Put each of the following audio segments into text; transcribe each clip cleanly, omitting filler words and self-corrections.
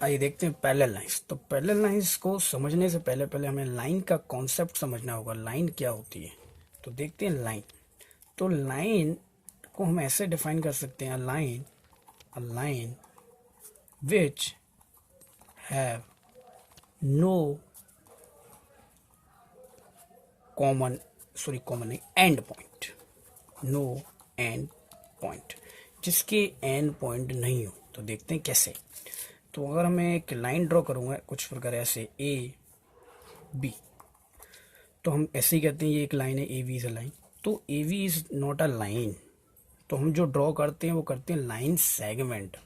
आइए देखते हैं पैरेलल लाइंस। तो पैरेलल लाइंस को समझने से पहले पहले हमें लाइन का कॉन्सेप्ट समझना होगा, लाइन क्या होती है। तो देखते हैं लाइन। तो लाइन को हम ऐसे डिफाइन कर सकते हैं, a line which have no common नहीं, end point, no end point, जिसके एंड पॉइंट नहीं हो। तो देखते हैं कैसे। तो अगर मैं एक लाइन ड्रॉ करूंगा कुछ प्रकार ऐसे ए बी, तो हम ऐसे ही कहते हैं ये एक लाइन है, A B is a line. तो A B is not a line. तो हम जो ड्रॉ करते हैं वो करते हैं लाइन सेगमेंट।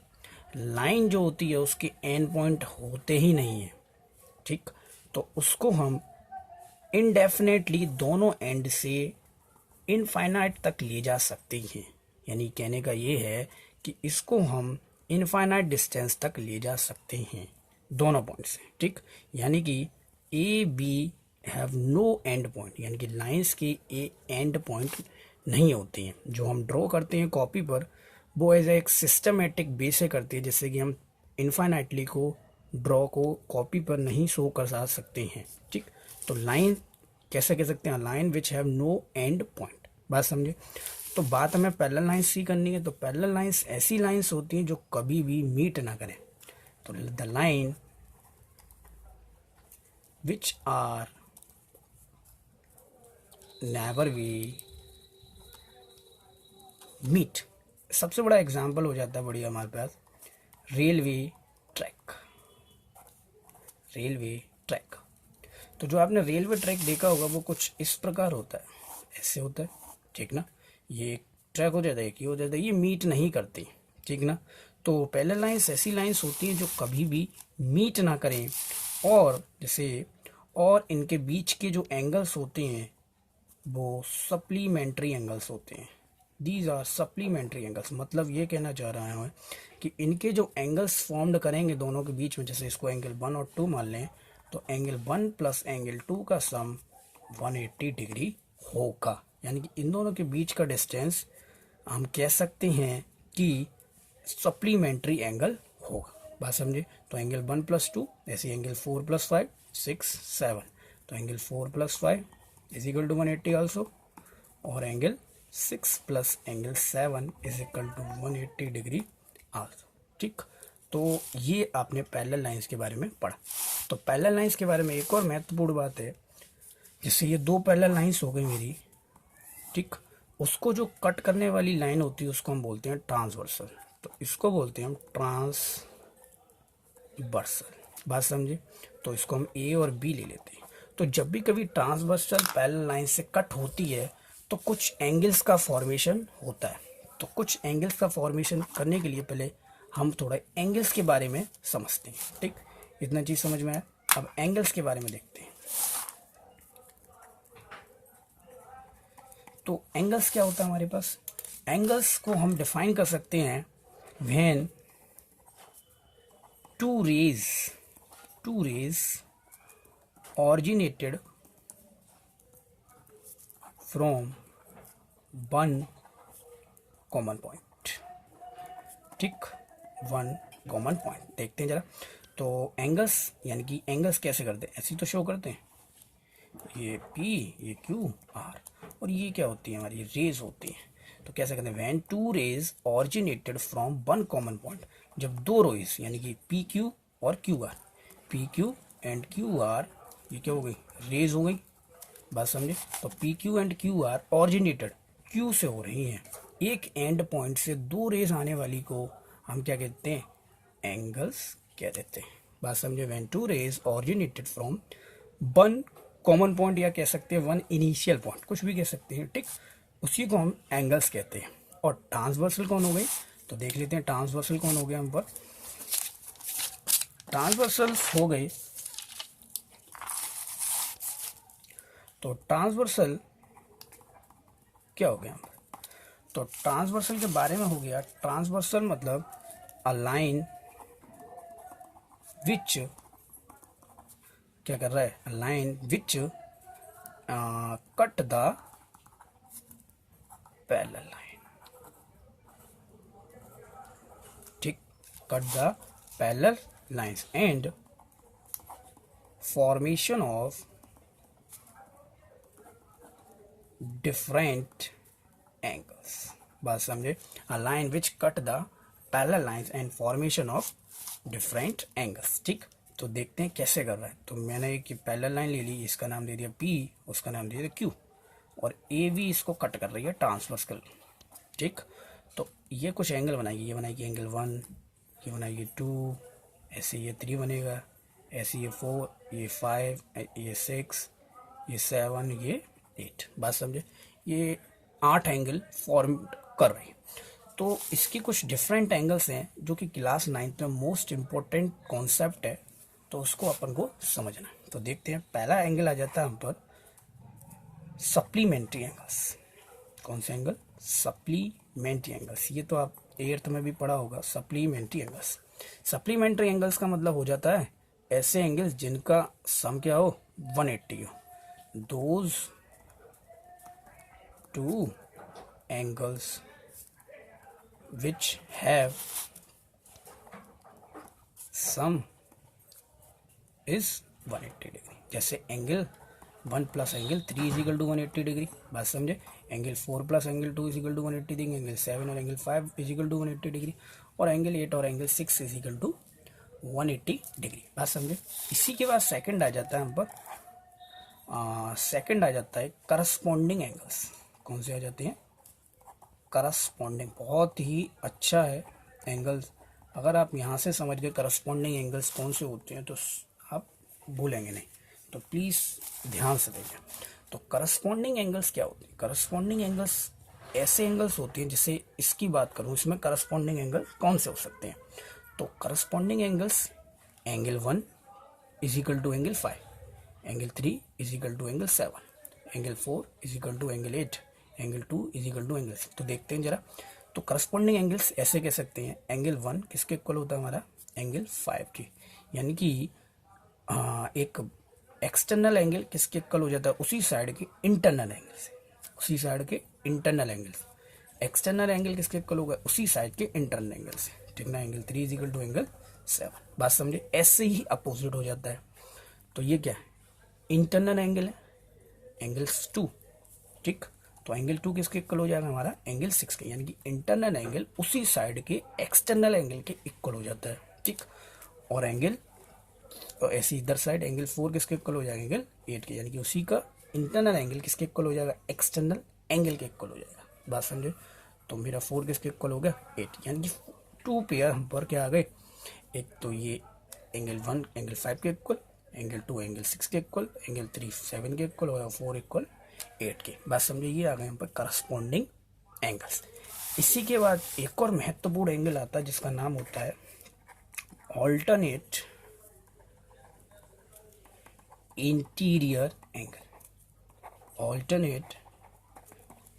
लाइन जो होती है उसके एंड पॉइंट होते ही नहीं है, ठीक। तो उसको हम इनडेफिनेटली दोनों एंड से इनफाइनाइट तक ले जा सकते हैं। यानी कहने का ये है कि इसको हम इनफाइनाइट डिस्टेंस तक ले जा सकते हैं दोनों पॉइंट से, ठीक। यानी कि A B have no end point, यानी कि लाइंस के ए एंड पॉइंट नहीं होते हैं। जो हम ड्रॉ करते हैं कॉपी पर वो एज एक सिस्टमेटिक वे से करते हैं, जिससे कि हम इनफाइनाइटली को ड्रॉ को कॉपी पर नहीं शो कर सकते हैं, ठीक। तो लाइन कैसे कह सकते हैं, line which have no end point. बात समझे। तो बात हमें पैरेलल लाइंस सी करनी है। तो पैरेलल लाइंस ऐसी लाइंस होती हैं जो कभी भी मीट ना करें। तो the line which are never we meet. सबसे बड़ा एग्जांपल हो जाता है बढ़िया हमारे पास रेलवे ट्रैक। रेलवे ट्रैक, तो जो आपने रेलवे ट्रैक देखा होगा वो कुछ इस प्रकार होता है, ऐसे होता है, ठीक ना। ये एक ट्रैक हो जाता है, ये हो जाता है, ये मीट नहीं करती, ठीक ना। तो पैरेलल लाइंस ऐसी लाइंस होती हैं जो कभी भी मीट ना करें, और जैसे और इनके बीच के जो एंगल्स होते हैं वो सप्लीमेंट्री एंगल्स होते हैं। These are supplementary angles. मतलब ये कहना चाह रहा है कि इनके जो एंगल्स फॉर्म्ड करेंगे दोनों के बीच में, जैसे इसको एंगल 1 और 2 मान लें, तो एंगल 1 प्लस एंगल 2 का सम 180 डिग्री होगा। यानी कि इन दोनों के बीच का डिस्टेंस हम कह सकते हैं कि सप्लीमेंट्री एंगल होगा। बात समझे। तो एंगल 1 प्लस 2, ऐसे एंगल 4 प्लस 5 6 7, तो angle 4 plus 5 is equal to 180 also, और angle 6 plus angle 7 is equal to 180 degree also, ठीक। तो ये आपने पैरेलल लाइंस के बारे में पढ़ा। तो पैरेलल लाइंस के बारे में एक और महत्वपूर्ण बात है, जैसे ये दो पैरेलल लाइंस हो गई मेरी, ठीक। उसको जो कट करने वाली लाइन होती है उसको हम बोलते हैं ट्रांसवर्सल। तो इसको बोलते हैं हम ट्रांसवर्सल। बात समझे। तो इसको हम ए और बी ले लेते हैं। तो जब भी कभी ट्रांसवर्सल पैरेलल लाइन से कट होती है तो कुछ एंगल्स का फॉर्मेशन होता है। तो कुछ एंगल्स का फॉर्मेशन करने के लिए पहले हम थोड़ा एंगल्स के बारे में समझते हैं, ठीक। इतना चीज समझ में आया। अब एंगल्स के बारे में देखते हैं। तो एंगल्स क्या होता है हमारे पास। एंगल्स को हम डिफाइन कर सकते हैं when two rays originated from one common point, ठीक। वन कॉमन पॉइंट देखते हैं जरा। तो एंगल्स यानी कि एंगल्स कैसे करते हैं, ऐसे तो शो करते हैं, ये पी, ये क्यू, आर, और ये क्या होती है हमारी रेज होती है। तो कैसे करते हैं, when two rays originated from one common point. जब दो रेज यानी कि पी क्यू और Q R, P Q and Q R, ये क्या हो गई, रेज हो गई। बात समझे। तो P Q and Q are originated Q से हो रही हैं, एक एंड पॉइंट से दो रेज आने वाली को हम क्या कहते हैं, एंगल्स कह देते हैं। बात समझे। When two rays originated from one common point, या कह सकते हैं वन इनिशियल पॉइंट, कुछ भी कह सकते हैं, ठीक। उसी को हम एंगल्स कहते हैं। और ट्रांसवर्सल कौन हो गई, तो देख लेते हैं ट्रांसवर्सल कौन हो गया हम पर। ट्रांसवर्सल हो गए, तो ट्रांसवर्सल क्या हो गया। तो ट्रांसवर्सल के बारे में हो गया, ट्रांसवर्सल मतलब अ लाइन विच, क्या कर रहा है, a line which cut the parallel line, ठीक, cut the parallel lines and formation of different angles. बात समझे? a line which cut the parallel lines and formation of different angles. ठीक, तो देखते हैं कैसे कर रहा है. तो मैंने एक पैरेलल लाइन ले ली, इसका नाम दे दिया P, उसका नाम दे दिया Q, और AB इसको कट कर रही है ट्रांसवर्सल. ठीक, तो ये कुछ एंगल बनाएगी. ये बनाएगी एंगल 1, ये बनाएगी 2, ऐसे ये 3 बनेगा, ऐसे ये 4, ये 5, ये 6, ये 7, ये 8. बात समझे? ये 8 एंगल फॉर्म कर रही है. तो इसकी कुछ डिफरेंट एंगल्स हैं जो कि क्लास 9th में मोस्ट इम्पोर्टेंट कॉन्सेप्ट है, तो उसको अपन को समझना है. तो देखते हैं. पहला एंगल आ जाता है हम पर सप्लीमेंट्री एंगल्स. कौन से एंगल? Supplementary angles. ये तो आप 8th में भी पढ़ा होगा. Supplementary angles. सप्लीमेंट्री एंगल्स का मतलब हो जाता है ऐसे एंगल्स जिनका सम क्या हो, 180 हो. Those two angles which have sum is 180 degree. जैसे angle 1 plus angle 3 is equal to 180 degree. बात समझे? Angle 4 plus angle 2 is equal to 180 degree. Angle 7 और angle 5 is equal to 180 degree. और एंगल 8 और angle 6 is equal to 180 degree. बात समझे? इसी के बाद सेकंड आ जाता है हम पर सेकंड आ जाता है करस्पॉन्डिंग एंगल्स. कौन से आ जाते हैं? करस्पॉन्डिंग. बहुत ही अच्छा है एंगल्स. अगर आप यहाँ से समझ गए करस्पॉन्डिंग एंगल्स कौन से होते हैं तो आप भूलेंगे नहीं. तो प्लीज़ ध्यान से देखिए. तो करस्पॉन्डिंग एंगल्स क्या होती है? करस्पॉन्डिंग एंगल्स ऐसे एंगल्स होती हैं, जैसे इसकी बात करूँ, इसमें करस्पॉन्डिंग एंगल कौन से हो सकते हैं? तो corresponding angles angle 1 is equal to angle 5, angle 3 is equal to angle 7, angle 4 is equal to angle 8, angle 2 is equal to angle 6. तो देखते हैं जरा. तो करस्पॉन्डिंग एंगल्स ऐसे कह सकते हैं. एंगल 1 किसके इक्वल होता है? हमारा एंगल 5 की. यानी कि एक एक्सटर्नल एंगल किसके इक्वल हो जाता है? उसी साइड के इंटरनल एंगल से. उसी साइड के इंटरनल एंगल से. एक्सटर्नल एंगल किसके इक्वल होगा? उसी साइड के इंटरनल एंगल से. ठीक ना? Angle 3 is equal to angle 7. बात समझे? ऐसे ही अपोजिट हो जाता है. तो ये क्या है? इंटरनल एंगल है, एंगल्स 2. ठीक, तो एंगल 2 किसके इक्वल हो जाएगा? हमारा एंगल 6 के. यानी कि इंटरनल एंगल उसी साइड के एक्सटर्नल एंगल के इक्वल हो जाता है. ठीक, और एंगल तो ऐसे इधर साइड एंगल 4 किसके इक्वल हो जाएगा? एंगल 8 के. यानी कि उसी का इंटरनल एंगल किसके इक्वल हो जाएगा? एक्सटर्नल एंगल के इक्वल हो जाएगा. बात समझे? तो मेरा 4 किसके इक्वल हो गया? 8. यानी कि 2 पेयर हम पर क्या आ गए? एक तो ये एंगल 1 एंगल 5 के इक्वल, एंगल 2 एंगल 6 के इक्वल, एंगल 3 7 के इक्वल और 4 इक्वल 8 के. बात समझे? ये आ गए हम पर करस्पॉन्डिंग एंगल्स. इसी के बाद एक और महत्वपूर्ण एंगल आता है जिसका नाम होता है alternate interior angle. Alternate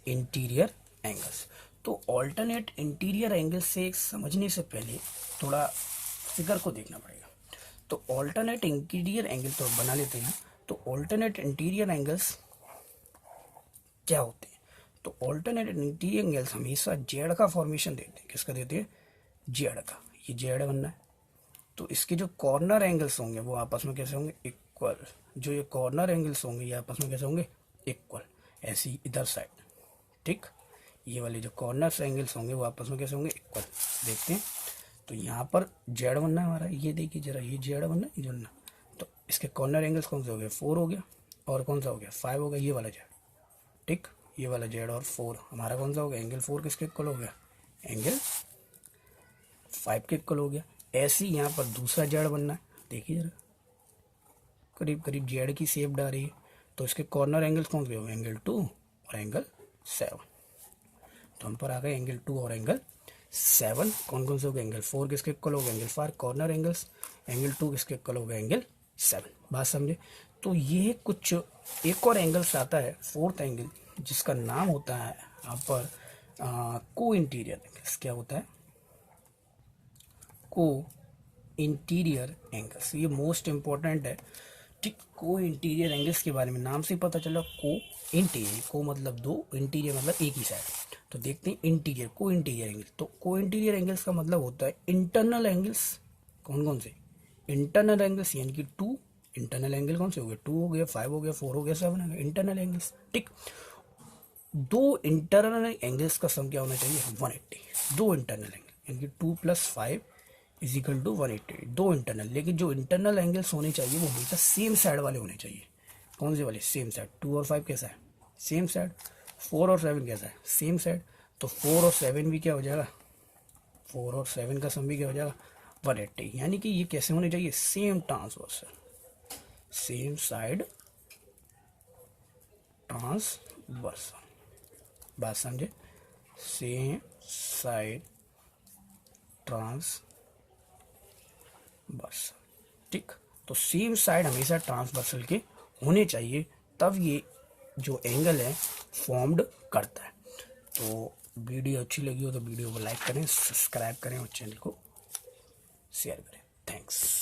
interior angles. तो ऑल्टरनेट इंटीरियर एंगल से समझने से पहले थोड़ा फिगर को देखना पड़ेगा. तो ऑल्टरनेट इंटीरियर एंगल तो बना लेते हैं. तो ऑल्टरनेट इंटीरियर एंगल्स क्या होते हैं? तो ऑल्टरनेट इंटीरियर एंगल्स हमेशा जेड का फॉर्मेशन देते हैं. किसका देते हैं? जेड का. ये जेड बनना है. तो इसके जो कॉर्नर एंगल्स होंगे वो आपस में कैसे होंगे? इक्वल. जो ये कॉर्नर एंगल्स होंगे ये आपस में कैसे होंगे? इक्वल. ऐसी इधर साइड. ठीक, ये वाले जो कॉर्नर एंगल्स होंगे वो आपस में कैसे होंगे? इक्वल. देखते हैं. तो यहाँ पर जेड बनना है हमारा. ये देखिए जरा, ये जेड बनना है, ये बनना. तो इसके कॉर्नर एंगल्स कौन से हो गए? 4 हो गया. और कौन सा हो गया? 5 हो गया. ये वाला जेड. ठीक, ये वाला जेड और 4 हमारा कौन सा हो गया? एंगल 4 किसके इक्वल हो गया? एंगल 5 के इक्वल हो गया. ऐसे ही यहाँ पर दूसरा जेड बनना है. देखिए जरा, करीब करीब जेड की शेप डाल रही है. तो इसके कॉर्नर एंगल्स कौन से हो गए? एंगल 2 और एंगल 7. तो हम पर आ गए एंगल 2 और एंगल 7. कौन कौन से हो गए? एंगल 4 किसके इक्वल हो गया? Angle 5 corner angles. एंगल 2 किसके इक्वल हो गया? एंगल 7. बात समझे? तो ये कुछ एक और एंगल्स आता है, फोर्थ एंगल, जिसका नाम होता है यहाँ पर को इंटीरियर एंगल्स. क्या होता है? को इंटीरियर एंगल्स. ये मोस्ट इम्पोर्टेंट है. ठीक, को इंटीरियर एंगल्स के बारे में नाम से पता चला. को इंटीरियर, को मतलब 2, इंटीरियर मतलब एक ही साइड. तो देखते हैं इंटीरियर, को इंटीरियर एंगल. तो को इंटीरियर एंगल्स का मतलब होता है इंटरनल एंगल्स. कौन कौन से? इंटरनल एंगल्स यानी कि 2, इंटरनल एंगल कौन से हो गए, 2 हो गया, 5 हो गया, 4 हो गया, 7 हो गया, इंटरनल एंगल्स। ठीक, दो इंटरनल एंगल्स का सम क्या होना चाहिए, 180। दो इंटरनल एंगल यानी कि 2 + 5 इज इक्वल टू 180, दो इंटरनल। लेकिन जो इंटरनल एंगल्स होने चाहिए वो हमेशा सेम साइड वाले होने चाहिए। कौन से वाले, सेम साइड। 2 और 5 कैसा है, सेम साइड। 4 और 7 कैसा है, सेम साइड। तो 4 और 7 भी क्या हो जाएगा, 4 और 7 का सम भी क्या हो जाएगा, 180। यानी कि ये कैसे होने चाहिए, same transversal, same side transversal. बात समझे, सेम साइड ट्रांसवर्सल। ठीक, तो सेम साइड हमेशा ट्रांसवर्सल के होने चाहिए, तब ये जो एंगल है फॉर्म्ड करता है। तो वीडियो अच्छी लगी हो तो वीडियो को लाइक करें, सब्सक्राइब करें और चैनल को शेयर करें। थैंक्स।